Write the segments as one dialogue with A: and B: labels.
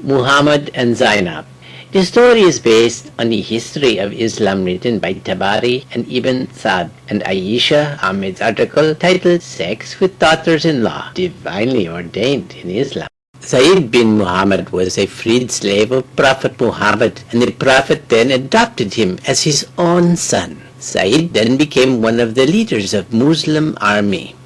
A: Muhammad and Zainab. The story is based on the history of Islam written by Tabari and Ibn Sa'd and Aisha Ahmed's article titled Sex with Daughters-in-Law, Divinely Ordained in Islam. Zaid bin Muhammad was a freed slave of Prophet Muhammad, and the Prophet then adopted him as his own son. Zaid then became one of the leaders of Muslim army.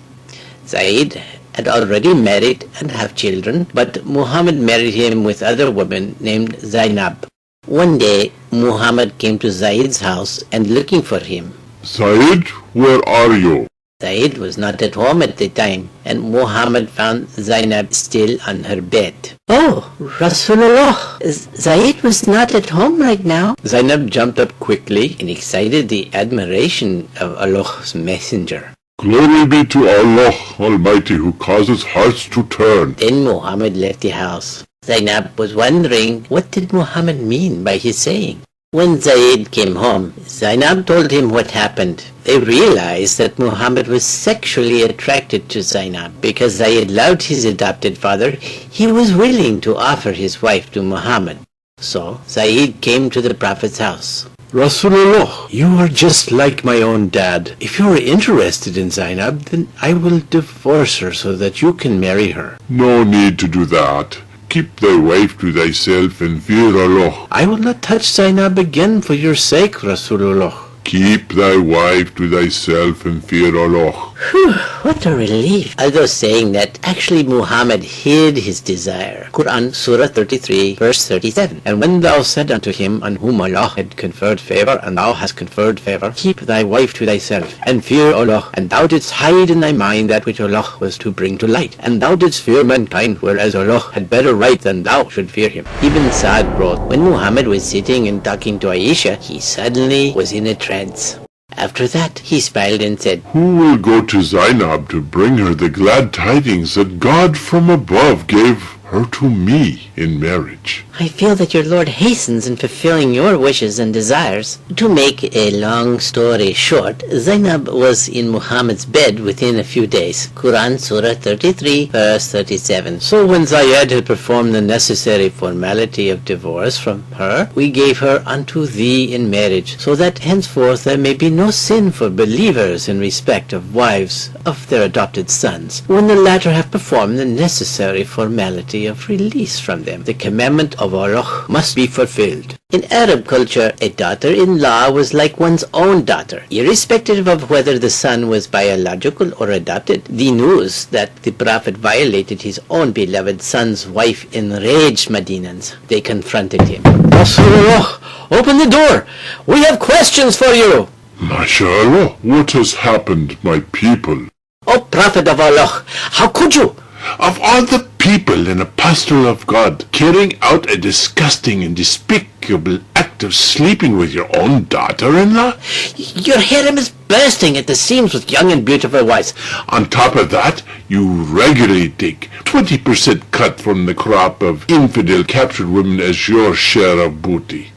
A: Zaid had already married and have children, but Muhammad married him with other women named Zainab. One day, Muhammad came to Zaid's house and looking for him.
B: Zaid, where are you?
A: Zaid was not at home at the time, and Muhammad found Zainab still on her bed. Oh, Rasulullah, Zaid was not at home right now. Zainab jumped up quickly and excited the admiration of Allah's messenger.
B: Glory be to Allah Almighty who causes hearts to turn.
A: Then Muhammad left the house. Zainab was wondering what did Muhammad mean by his saying. When Zaid came home, Zainab told him what happened. They realized that Muhammad was sexually attracted to Zainab. Because Zaid loved his adopted father, he was willing to offer his wife to Muhammad. So Zaid came to the Prophet's house.
C: Rasulullah, you are just like my own dad. If you are interested in Zainab, then I will divorce her so that you can marry her.
B: No need to do that. Keep thy wife to thyself and fear Allah.
C: I will not touch Zainab again for your sake, Rasulullah.
B: Keep thy wife to thyself and fear Allah.
A: Whew, what a relief. Although saying that, actually Muhammad hid his desire. Quran, Surah 33, verse 37.
C: And when thou said unto him on whom Allah had conferred favor, and thou hast conferred favor, keep thy wife to thyself, and fear Allah, and thou didst hide in thy mind that which Allah was to bring to light, and thou didst fear mankind, whereas Allah had better right than thou should fear him.
A: Ibn Sa'd wrote, when Muhammad was sitting and talking to Aisha, he suddenly was in a trance. After that, he smiled and said,
B: Who will go to Zainab to bring her the glad tidings that God from above gave her to me in marriage?
A: I feel that your Lord hastens in fulfilling your wishes and desires. To make a long story short, Zainab was in Muhammad's bed within a few days. Quran, Surah 33, verse 37.
C: So when Zayd had performed the necessary formality of divorce from her, we gave her unto thee in marriage, so that henceforth there may be no sin for believers in respect of wives of their adopted sons, when the latter have performed the necessary formality of release from them. The commandment of Allah must be fulfilled.
A: In Arab culture, a daughter-in-law was like one's own daughter, irrespective of whether the son was biological or adopted. The news that the Prophet violated his own beloved son's wife enraged Madinans. They confronted him.
C: Rasulullah, open the door! We have questions for you!
B: MashaAllah, what has happened, my people?
A: O Prophet of Allah, how could you?
B: Of all the people and apostle of God, carrying out a disgusting and despicable act of sleeping with your own daughter-in-law?
A: Your harem is bursting at the seams with young and beautiful wives.
B: On top of that, you regularly take 20% cut from the crop of infidel captured women as your share of booty.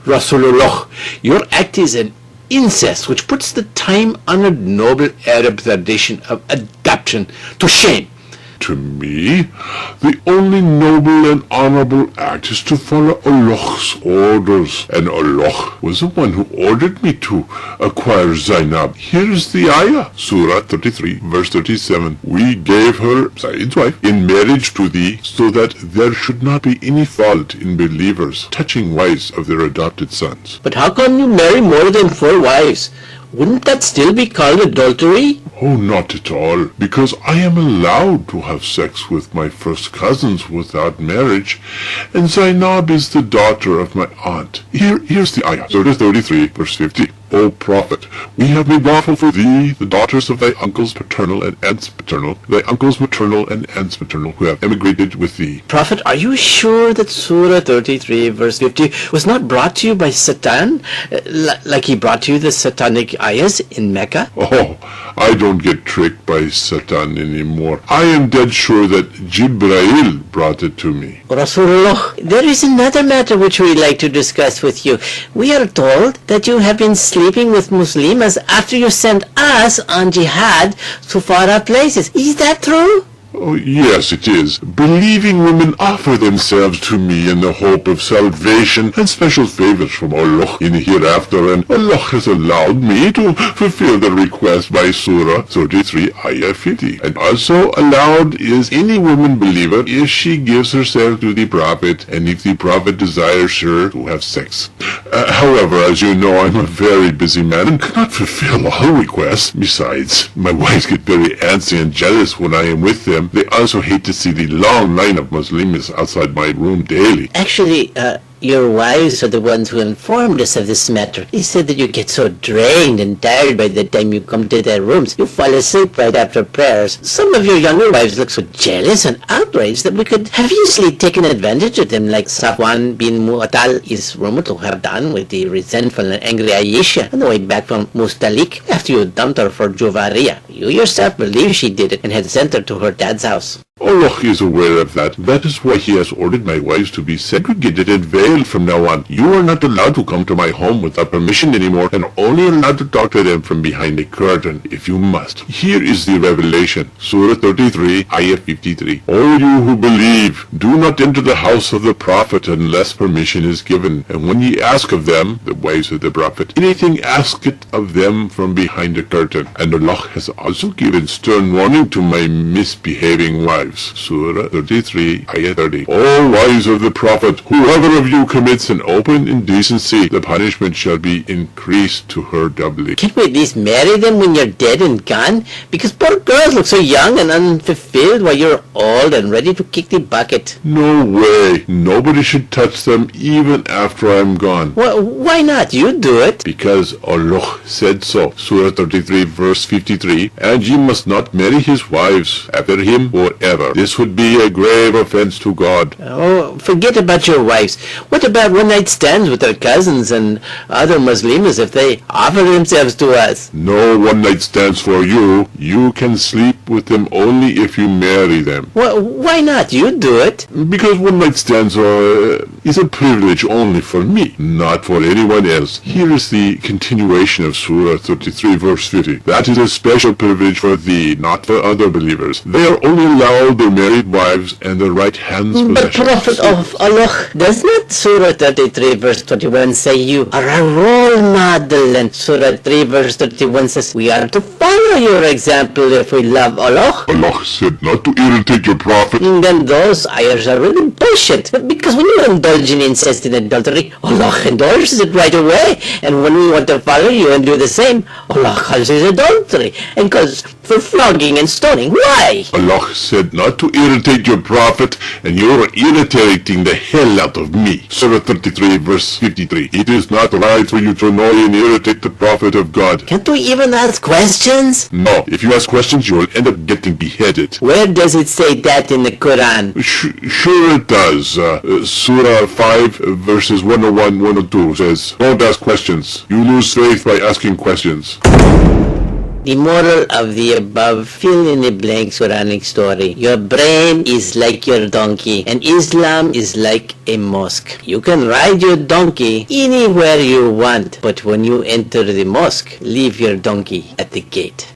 C: Rasulullah, your act is an incest which puts the time-honored noble Arab tradition of adoption to shame.
B: To me, the only noble and honorable act is to follow Allah's orders, and Allah was the one who ordered me to acquire Zainab. Here is the ayah, Surah 33, verse 37. We gave her, Zaid's wife, in marriage to thee, so that there should not be any fault in believers touching wives of their adopted sons.
C: But how come you marry more than 4 wives? Wouldn't that still be called adultery?
B: Oh, not at all, because I am allowed to have sex with my first cousins without marriage, and Zainab is the daughter of my aunt. Here's the ayah, Surah 33, verse 50. O Prophet, we have made lawful for thee the daughters of thy uncles paternal and aunts paternal, thy uncles maternal and aunts maternal, who have emigrated with thee.
C: Prophet, are you sure that Surah 33, verse 50 was not brought to you by Satan, like he brought to you the satanic ayahs in Mecca?
B: Oh, I don't get tricked by Satan anymore. I am dead sure that Jibreel brought it to me.
A: Rasulullah, there is another matter which we like to discuss with you. We are told that you have been sleeping with Muslims after you sent us on jihad to far-off places. Is that true?
B: Oh, yes, it is. Believing women offer themselves to me in the hope of salvation and special favors from Allah in the hereafter, and Allah has allowed me to fulfill the request by Surah 33, Ayah 50. And also allowed is any woman believer if she gives herself to the Prophet and if the Prophet desires her to have sex. However, as you know, I'm a very busy man and cannot fulfill all requests. Besides, my wives get very antsy and jealous when I am with them. They also hate to see the long line of Muslims outside my room daily.
C: Actually, your wives are the ones who informed us of this matter. They said that you get so drained and tired by the time you come to their rooms. You fall asleep right after prayers. Some of your younger wives look so jealous and outraged that we could have easily taken advantage of them, like Safwan bin Mu'attal is rumored to have done with the resentful and angry Aisha on the way back from Mustalik after you dumped her for Juvariya. You yourself believe she did it and had sent her to her dad's house.
B: Allah is aware of that. That is why He has ordered my wives to be segregated and veiled from now on. You are not allowed to come to my home without permission anymore, and only allowed to talk to them from behind a curtain, if you must. Here is the revelation. Surah 33, Ayah 53. O you who believe, do not enter the house of the Prophet unless permission is given. And when ye ask of them, the wives of the Prophet, anything, ask it of them from behind a curtain. And Allah has also given stern warning to my misbehaving wives. Surah 33, Ayah 30. O wives of the Prophet, whoever of you commits an open indecency, the punishment shall be increased to her doubly.
C: Can't we at least marry them when you're dead and gone? Because poor girls look so young and unfulfilled while you're old and ready to kick the bucket.
B: No way. Nobody should touch them even after I'm gone.
C: Why not? You do it.
B: Because Allah said so. Surah 33, verse 53. And ye must not marry his wives after him or ever. This would be a grave offense to God.
C: Oh, forget about your wives. What about one-night stands with our cousins and other Muslims if they offer themselves to us?
B: No one-night stands for you. You can sleep with them only if you marry them.
C: Why not? You do it.
B: Because one-night stands is a privilege only for me, not for anyone else. Here is the continuation of Surah 33, verse 50. That is a special privilege for thee, not for other believers. They are only allowed their married wives and their right hands
C: But Prophet of Allah, does not Surah 33 verse 21 say you are a role model? And Surah 3 verse 31 says we are to follow your example if we love Allah.
B: Allah said not to irritate your Prophet.
C: And then those ayahs are really bullshit. Because when you indulge in incest and adultery, Allah endorses it right away. And when we want to follow you and do the same, Allah calls it adultery and calls for flogging and stoning. Why?
B: Allah said not to irritate your Prophet, and you're irritating the hell out of me. Surah 33 verse 53. It is not right for you to annoy and irritate the Prophet of God.
C: Can't we even ask questions?
B: No, if you ask questions you will end up getting beheaded.
C: Where does it say that in the Quran?
B: Sure it does. Surah 5 verses 101, 102 says, don't ask questions. You lose faith by asking questions.
C: The moral of the above fill-in-the-blank Quranic story. Your brain is like your donkey, and Islam is like a mosque. You can ride your donkey anywhere you want, but when you enter the mosque, leave your donkey at the gate.